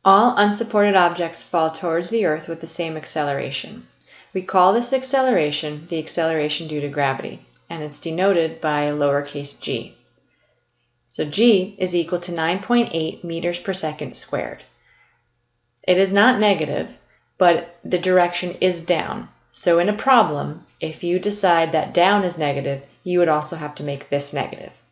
All unsupported objects fall towards the Earth with the same acceleration. We call this acceleration the acceleration due to gravity, and it's denoted by lowercase g. So g is equal to 9.8 meters per second squared. It is not negative, but the direction is down. So in a problem, if you decide that down is negative, you would also have to make this negative.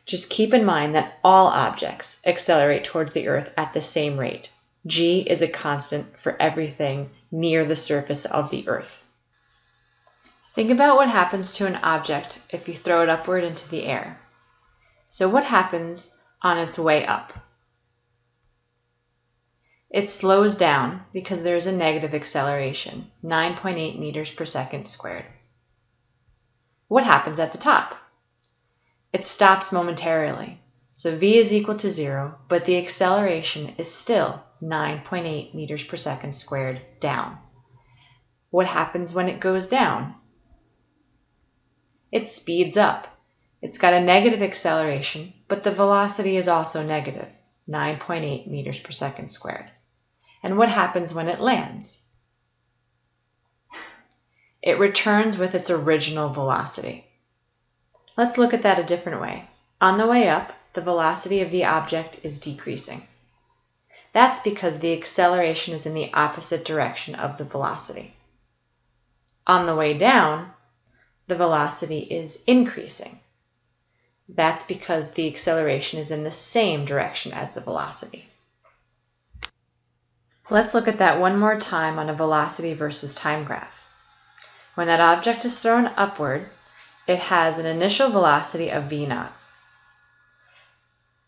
Just keep in mind that all objects accelerate towards the Earth at the same rate. G is a constant for everything near the surface of the Earth. Think about what happens to an object if you throw it upward into the air. So what happens on its way up? It slows down because there is a negative acceleration, 9.8 meters per second squared. What happens at the top? It stops momentarily. So v is equal to 0, but the acceleration is still 9.8 meters per second squared down. What happens when it goes down? It speeds up. It's got a negative acceleration, but the velocity is also negative, 9.8 meters per second squared. And what happens when it lands? It returns with its original velocity. Let's look at that a different way. On the way up, the velocity of the object is decreasing. That's because the acceleration is in the opposite direction of the velocity. On the way down, the velocity is increasing. That's because the acceleration is in the same direction as the velocity. Let's look at that one more time on a velocity versus time graph. When that object is thrown upward, it has an initial velocity of v0.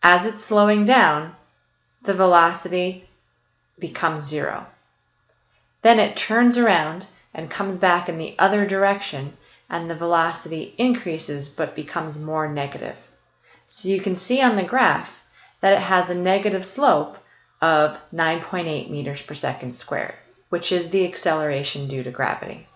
As it's slowing down, the velocity becomes 0. Then it turns around and comes back in the other direction, and the velocity increases but becomes more negative. So you can see on the graph that it has a negative slope of 9.8 meters per second squared, which is the acceleration due to gravity.